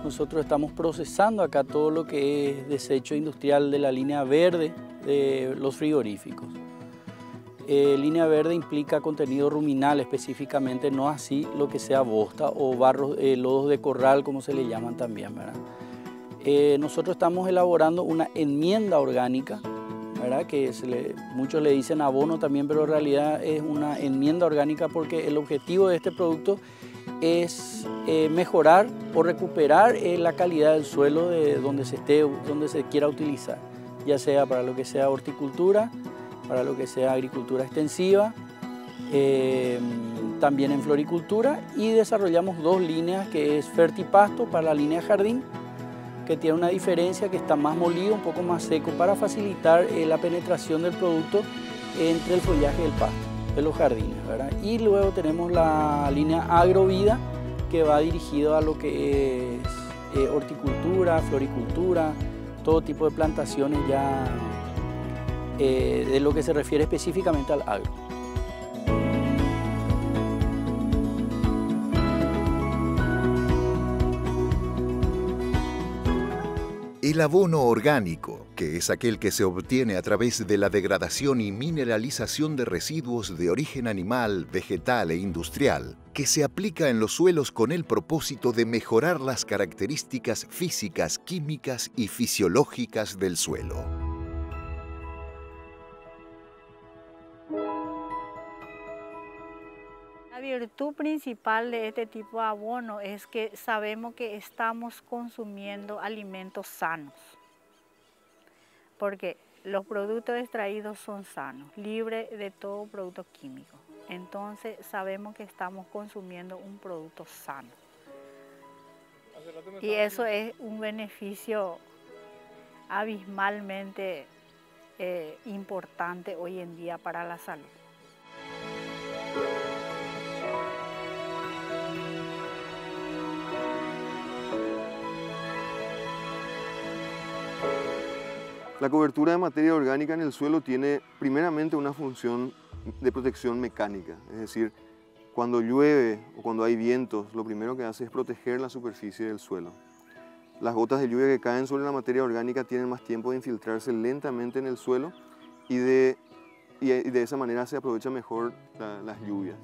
nosotros estamos procesando acá todo lo que es desecho industrial de la línea verde de los frigoríficos. Línea verde implica contenido ruminal específicamente, no así lo que sea bosta o barros, lodos de corral, como se le llaman también, ¿verdad? Nosotros estamos elaborando una enmienda orgánica, ¿verdad? Que muchos le dicen abono también, pero en realidad es una enmienda orgánica porque el objetivo de este producto es mejorar o recuperar la calidad del suelo de donde se quiera utilizar, ya sea para lo que sea horticultura, para lo que sea agricultura extensiva, también en floricultura, y desarrollamos dos líneas que es Fertipasto para la línea jardín, que tiene una diferencia que está más molido, un poco más seco, para facilitar la penetración del producto entre el follaje y el pasto de los jardines, ¿verdad? Y luego tenemos la línea Agrovida, que va dirigido a lo que es horticultura, floricultura, todo tipo de plantaciones ya de lo que se refiere específicamente al agro. El abono orgánico, que es aquel que se obtiene a través de la degradación y mineralización de residuos de origen animal, vegetal e industrial, que se aplica en los suelos con el propósito de mejorar las características físicas, químicas y fisiológicas del suelo. La virtud principal de este tipo de abono es que sabemos que estamos consumiendo alimentos sanos, porque los productos extraídos son sanos, libres de todo producto químico. Entonces sabemos que estamos consumiendo un producto sano. Y eso es un beneficio abismalmente importante hoy en día para la salud. La cobertura de materia orgánica en el suelo tiene primeramente una función de protección mecánica, es decir, cuando llueve o cuando hay vientos, lo primero que hace es proteger la superficie del suelo. Las gotas de lluvia que caen sobre la materia orgánica tienen más tiempo de infiltrarse lentamente en el suelo y de esa manera se aprovecha mejor las lluvias.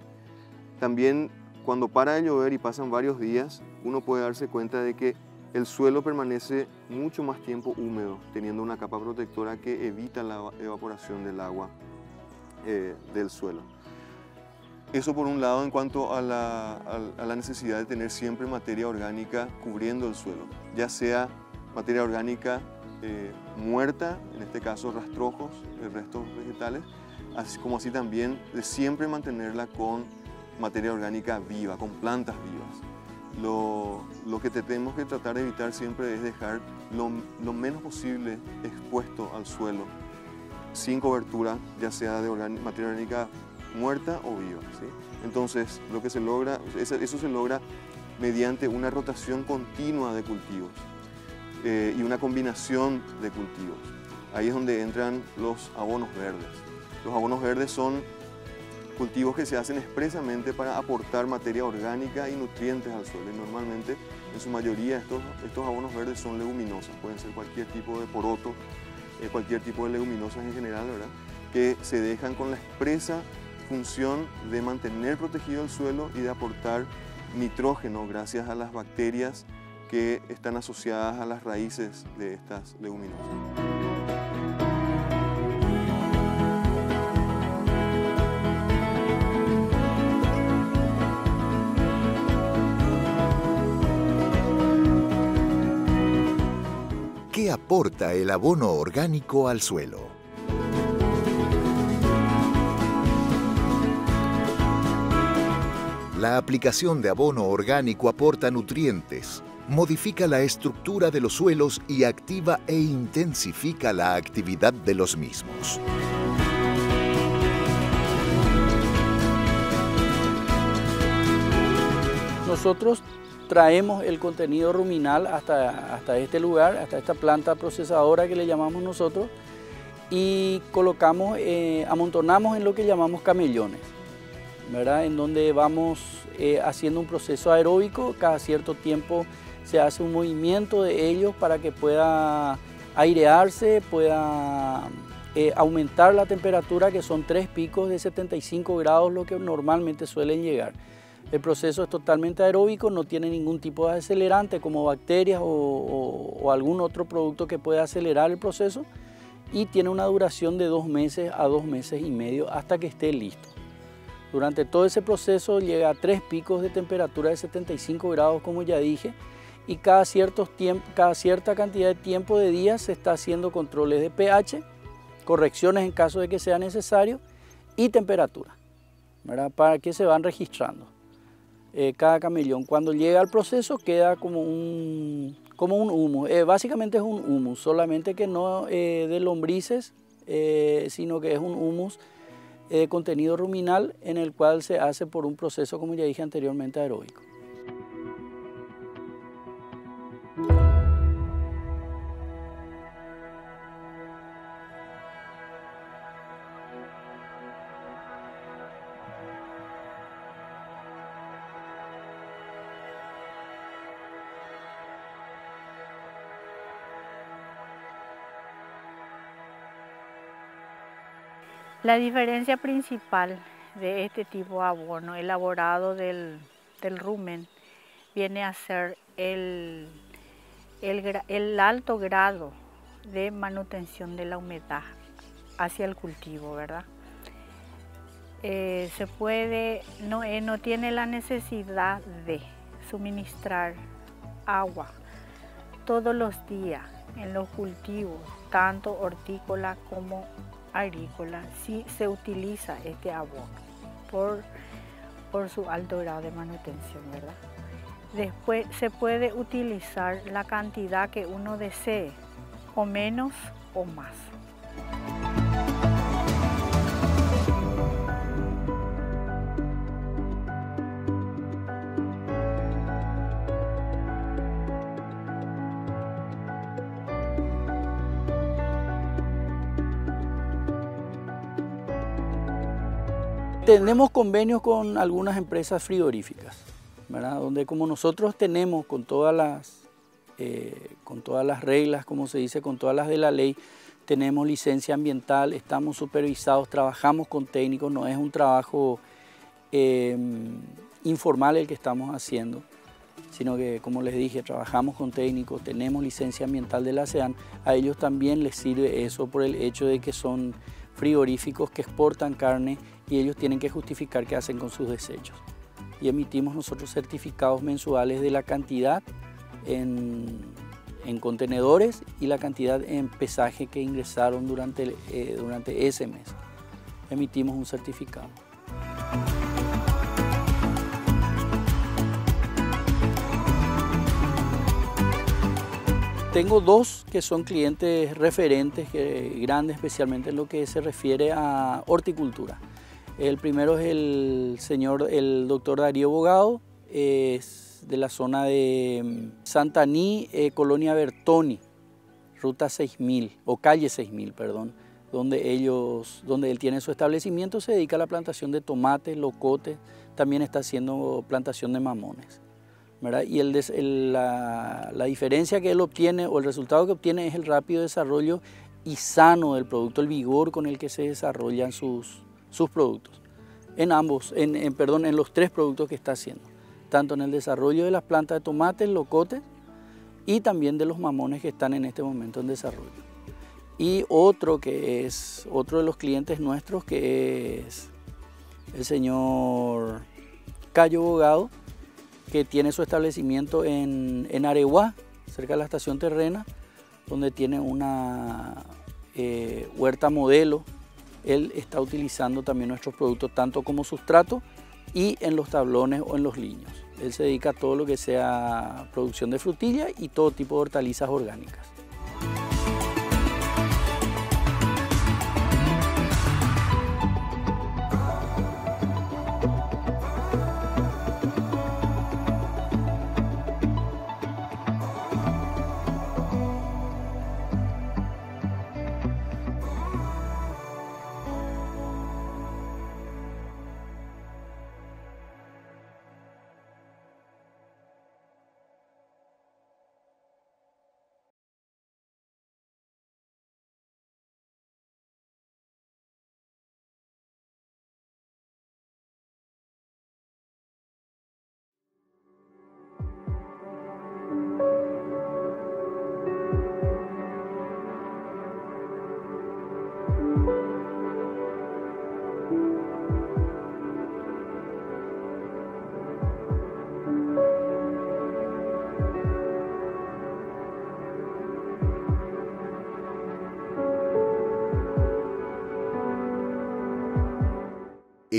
También cuando para de llover y pasan varios días, uno puede darse cuenta de que el suelo permanece mucho más tiempo húmedo, teniendo una capa protectora que evita la evaporación del agua del suelo. Eso por un lado en cuanto a la necesidad de tener siempre materia orgánica cubriendo el suelo, ya sea materia orgánica muerta, en este caso rastrojos, restos vegetales, así como así también de siempre mantenerla con materia orgánica viva, con plantas vivas. Lo que tenemos que tratar de evitar siempre es dejar lo menos posible expuesto al suelo, sin cobertura, ya sea de materia orgánica muerta o viva, ¿sí? Entonces, eso se logra mediante una rotación continua de cultivos y una combinación de cultivos. Ahí es donde entran los abonos verdes. Los abonos verdes son cultivos que se hacen expresamente para aportar materia orgánica y nutrientes al suelo. Y normalmente, en su mayoría, estos abonos verdes son leguminosas. Pueden ser cualquier tipo de poroto, cualquier tipo de leguminosas en general, ¿verdad? Que se dejan con la expresa función de mantener protegido el suelo y de aportar nitrógeno gracias a las bacterias que están asociadas a las raíces de estas leguminosas. ¿Qué aporta el abono orgánico al suelo? La aplicación de abono orgánico aporta nutrientes, modifica la estructura de los suelos y activa e intensifica la actividad de los mismos. Nosotros traemos el contenido ruminal hasta este lugar, hasta esta planta procesadora que le llamamos nosotros, y colocamos, amontonamos en lo que llamamos camellones, ¿verdad? En donde vamos haciendo un proceso aeróbico. Cada cierto tiempo se hace un movimiento de ellos para que pueda airearse, pueda aumentar la temperatura, que son 3 picos de 75 grados, lo que normalmente suelen llegar. El proceso es totalmente aeróbico, no tiene ningún tipo de acelerante como bacterias o algún otro producto que pueda acelerar el proceso, y tiene una duración de 2 meses a 2 meses y medio hasta que esté listo. Durante todo ese proceso llega a 3 picos de temperatura de 75 grados, como ya dije, y cada cierta cantidad de tiempo de días se está haciendo controles de pH, correcciones en caso de que sea necesario, y temperatura, ¿verdad? Para que se van registrando. Cada camellón, cuando llega al proceso, queda como un humus. Básicamente es un humus, solamente que no de lombrices, sino que es un humus de contenido ruminal, en el cual se hace por un proceso, como ya dije anteriormente, aeróbico. La diferencia principal de este tipo de abono elaborado del rumen viene a ser el alto grado de manutención de la humedad hacia el cultivo, ¿verdad? No tiene la necesidad de suministrar agua todos los días en los cultivos, tanto hortícola como agrícola, si se utiliza este abono por su alto grado de manutención, ¿verdad? Después se puede utilizar la cantidad que uno desee, o menos o más. Tenemos convenios con algunas empresas frigoríficas, ¿verdad? Donde, como nosotros tenemos con todas las reglas, como se dice, con todas las de la ley, tenemos licencia ambiental, estamos supervisados, trabajamos con técnicos, no es un trabajo informal el que estamos haciendo, sino que, como les dije, trabajamos con técnicos, tenemos licencia ambiental de la SEAN. A ellos también les sirve eso por el hecho de que son frigoríficos que exportan carne, y ellos tienen que justificar qué hacen con sus desechos. Y emitimos nosotros certificados mensuales de la cantidad en contenedores y la cantidad en pesaje que ingresaron durante ese mes. Emitimos un certificado. Tengo 2 que son clientes referentes, grandes, especialmente en lo que se refiere a horticultura. El primero es el doctor Darío Bogado, es de la zona de Santaní, Colonia Bertoni, ruta 6000, o calle 6000, perdón, donde él tiene su establecimiento, se dedica a la plantación de tomates, locotes, también está haciendo plantación de mamones, ¿verdad? Y la diferencia que él obtiene, o el resultado que obtiene, es el rápido desarrollo y sano del producto, el vigor con el que se desarrollan sus productos, en los 3 productos que está haciendo, tanto en el desarrollo de las plantas de tomates, locotes, y también de los mamones que están en este momento en desarrollo. Y otro de los clientes nuestros, que es el señor Cayo Bogado, que tiene su establecimiento en Areguá, cerca de la estación terrena, donde tiene una huerta modelo. Él está utilizando también nuestros productos tanto como sustrato y en los tablones o en los liños. Él se dedica a todo lo que sea producción de frutilla y todo tipo de hortalizas orgánicas.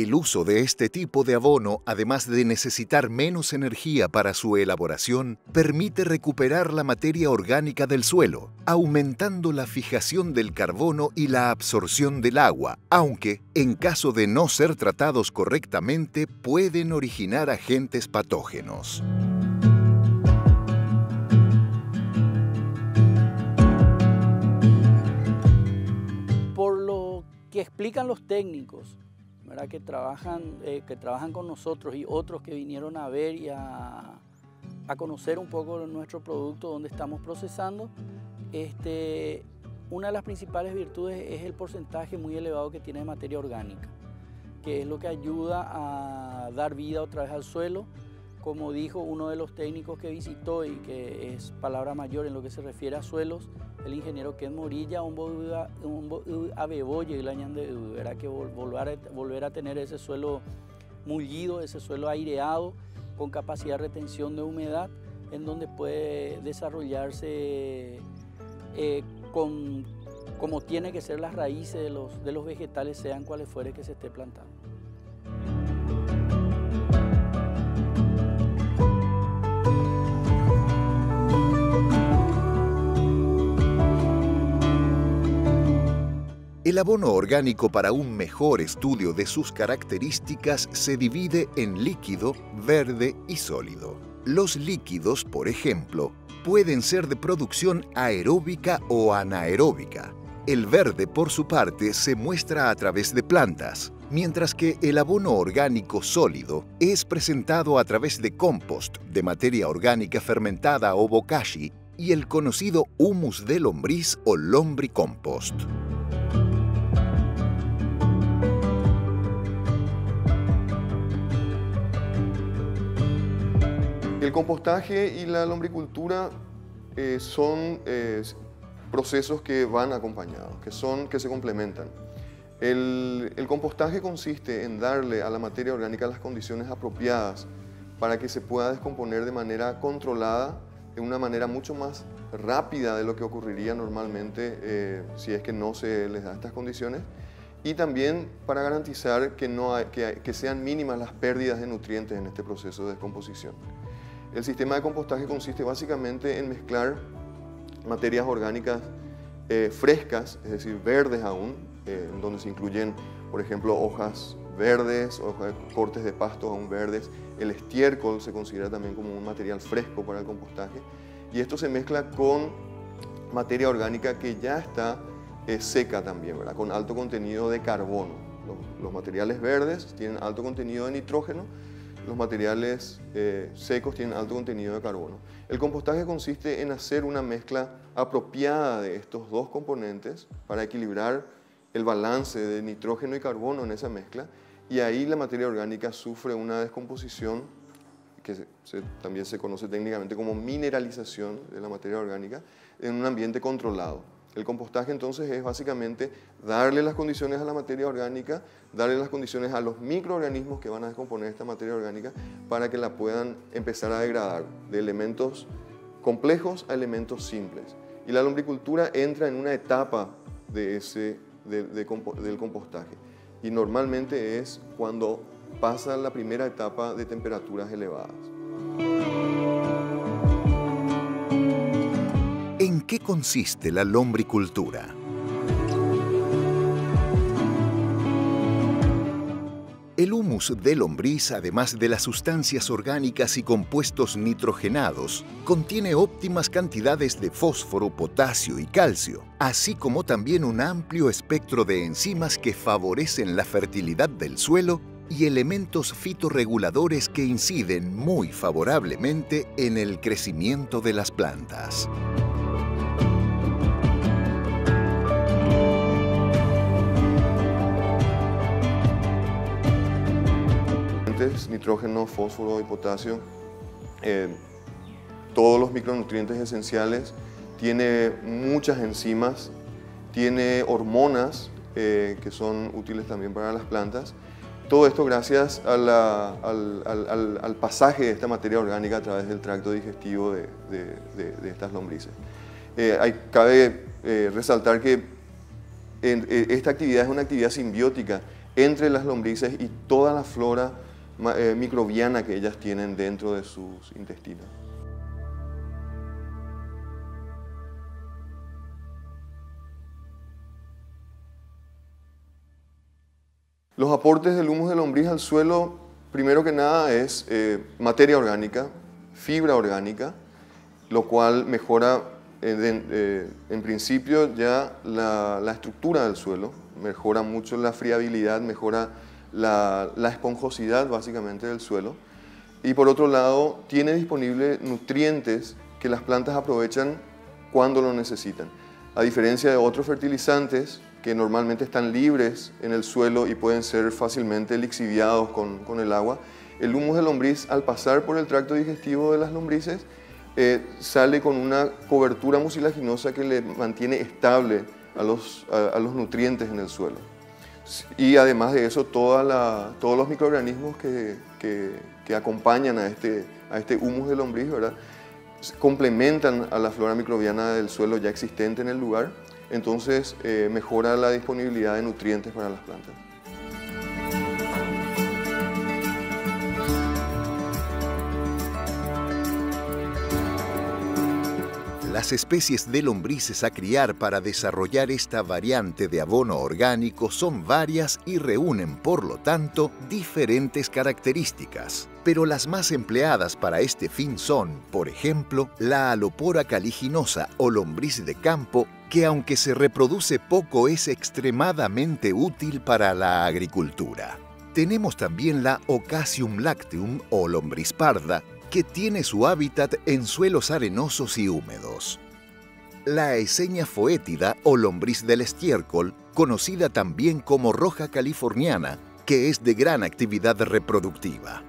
El uso de este tipo de abono, además de necesitar menos energía para su elaboración, permite recuperar la materia orgánica del suelo, aumentando la fijación del carbono y la absorción del agua, aunque, en caso de no ser tratados correctamente, pueden originar agentes patógenos. Por lo que explican los técnicos, ¿verdad? Que trabajan con nosotros y otros que vinieron a ver y a conocer un poco nuestro producto, donde estamos procesando, una de las principales virtudes es el porcentaje muy elevado que tiene de materia orgánica, que es lo que ayuda a dar vida otra vez al suelo. Como dijo uno de los técnicos que visitó y que es palabra mayor en lo que se refiere a suelos, el ingeniero Ken Morilla, verá que volver a tener ese suelo mullido, ese suelo aireado, con capacidad de retención de humedad, en donde puede desarrollarse como tiene que ser las raíces de los vegetales, sean cuales fuere que se esté plantando. El abono orgánico, para un mejor estudio de sus características, se divide en líquido, verde y sólido. Los líquidos, por ejemplo, pueden ser de producción aeróbica o anaeróbica. El verde, por su parte, se muestra a través de plantas, mientras que el abono orgánico sólido es presentado a través de compost de materia orgánica fermentada o bokashi y el conocido humus de lombriz o lombricompost. El compostaje y la lombricultura son procesos que van acompañados, que se complementan. El compostaje consiste en darle a la materia orgánica las condiciones apropiadas para que se pueda descomponer de manera controlada, de una manera mucho más rápida de lo que ocurriría normalmente si es que no se les da estas condiciones, y también para garantizar que sean mínimas las pérdidas de nutrientes en este proceso de descomposición. El sistema de compostaje consiste básicamente en mezclar materias orgánicas frescas, es decir, verdes aún, en donde se incluyen, por ejemplo, hojas verdes, cortes de pastos aún verdes. El estiércol se considera también como un material fresco para el compostaje, y esto se mezcla con materia orgánica que ya está seca también, ¿verdad? Con alto contenido de carbono. Los materiales verdes tienen alto contenido de nitrógeno, los materiales secos tienen alto contenido de carbono. El compostaje consiste en hacer una mezcla apropiada de estos dos componentes para equilibrar el balance de nitrógeno y carbono en esa mezcla, y ahí la materia orgánica sufre una descomposición que también se conoce técnicamente como mineralización de la materia orgánica en un ambiente controlado. El compostaje entonces es básicamente darle las condiciones a la materia orgánica, darle las condiciones a los microorganismos que van a descomponer esta materia orgánica para que la puedan empezar a degradar de elementos complejos a elementos simples. Y la lombricultura entra en una etapa del compostaje, y normalmente es cuando pasa la primera etapa de temperaturas elevadas. ¿En qué consiste la lombricultura? El humus de lombriz, además de las sustancias orgánicas y compuestos nitrogenados, contiene óptimas cantidades de fósforo, potasio y calcio, así como también un amplio espectro de enzimas que favorecen la fertilidad del suelo y elementos fitorreguladores que inciden muy favorablemente en el crecimiento de las plantas. Nitrógeno, fósforo y potasio, todos los micronutrientes esenciales, tiene muchas enzimas, tiene hormonas que son útiles también para las plantas. Todo esto gracias al pasaje de esta materia orgánica a través del tracto digestivo de estas lombrices. Cabe resaltar que esta actividad es una actividad simbiótica entre las lombrices y toda la flora microbiana que ellas tienen dentro de sus intestinos. Los aportes del humus de lombriz al suelo, primero que nada, es materia orgánica, fibra orgánica, lo cual mejora en principio ya la estructura del suelo, mejora mucho la friabilidad, mejora la esponjosidad básicamente del suelo. Y por otro lado, tiene disponible nutrientes que las plantas aprovechan cuando lo necesitan. A diferencia de otros fertilizantes que normalmente están libres en el suelo y pueden ser fácilmente lixiviados con el agua, el humus de lombriz, al pasar por el tracto digestivo de las lombrices, sale con una cobertura mucilaginosa que le mantiene estable a los nutrientes en el suelo. Y además de eso, todos los microorganismos que acompañan a este humus de lombriz, ¿verdad?, complementan a la flora microbiana del suelo ya existente en el lugar, entonces mejora la disponibilidad de nutrientes para las plantas. Las especies de lombrices a criar para desarrollar esta variante de abono orgánico son varias y reúnen, por lo tanto, diferentes características. Pero las más empleadas para este fin son, por ejemplo, la Alopora caliginosa o lombriz de campo, que aunque se reproduce poco es extremadamente útil para la agricultura. Tenemos también la Ocasium lacteum o lombriz parda, que tiene su hábitat en suelos arenosos y húmedos. La Eisenia foetida o lombriz del estiércol, conocida también como roja californiana, que es de gran actividad reproductiva.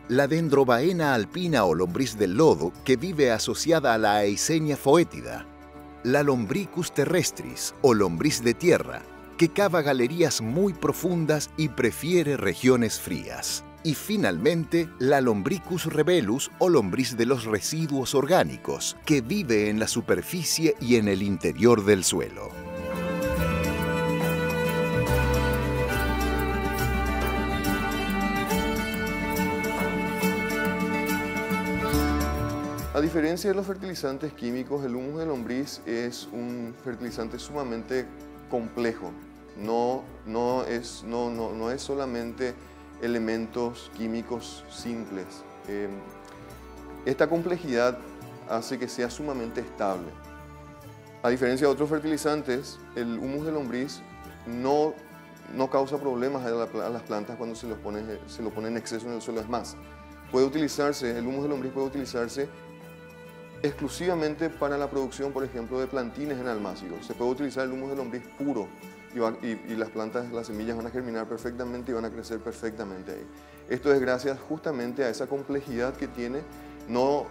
La Dendrobaena alpina o lombriz del lodo, que vive asociada a la Eisenia foetida. La Lombricus terrestris o lombriz de tierra, que cava galerías muy profundas y prefiere regiones frías. Y finalmente, la Lombricus rebellus o lombriz de los residuos orgánicos, que vive en la superficie y en el interior del suelo. A diferencia de los fertilizantes químicos, el humus de lombriz es un fertilizante sumamente complejo. No es solamente elementos químicos simples. Esta complejidad hace que sea sumamente estable. A diferencia de otros fertilizantes, el humus de lombriz no causa problemas a las plantas cuando se lo pone en exceso en el suelo. Es más, el humus de lombriz puede utilizarse exclusivamente para la producción, por ejemplo, de plantines en almácigos. Se puede utilizar el humus de lombriz puro y las plantas, las semillas van a germinar perfectamente y van a crecer perfectamente ahí. Esto es gracias justamente a esa complejidad que tiene, no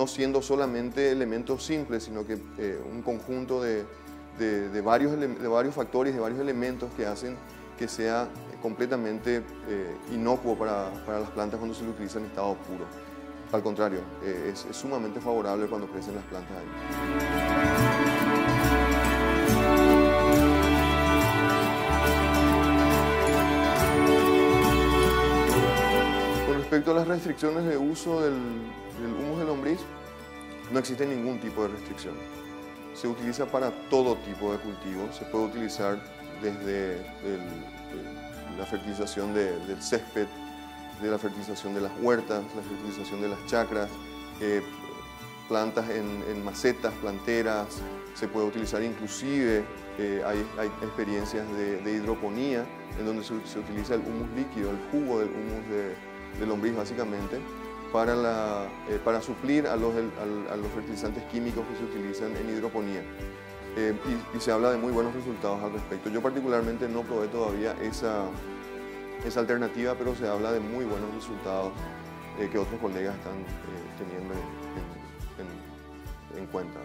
siendo solamente elementos simples, sino que un conjunto de varios factores, de varios elementos que hacen que sea completamente inocuo para las plantas cuando se lo utiliza en estado puro. Al contrario, es sumamente favorable cuando crecen las plantas ahí. Respecto a las restricciones de uso del humus de lombriz, no existe ningún tipo de restricción. Se utiliza para todo tipo de cultivos. Se puede utilizar desde la fertilización del césped, de la fertilización de las huertas, la fertilización de las chacras, plantas en macetas, planteras. Se puede utilizar inclusive, hay experiencias de hidroponía en donde se utiliza el humus líquido, el jugo del humus de lombriz básicamente, para suplir a los fertilizantes químicos que se utilizan en hidroponía. Y se habla de muy buenos resultados al respecto. Yo particularmente no probé todavía esa alternativa, pero se habla de muy buenos resultados que otros colegas están teniendo en cuenta.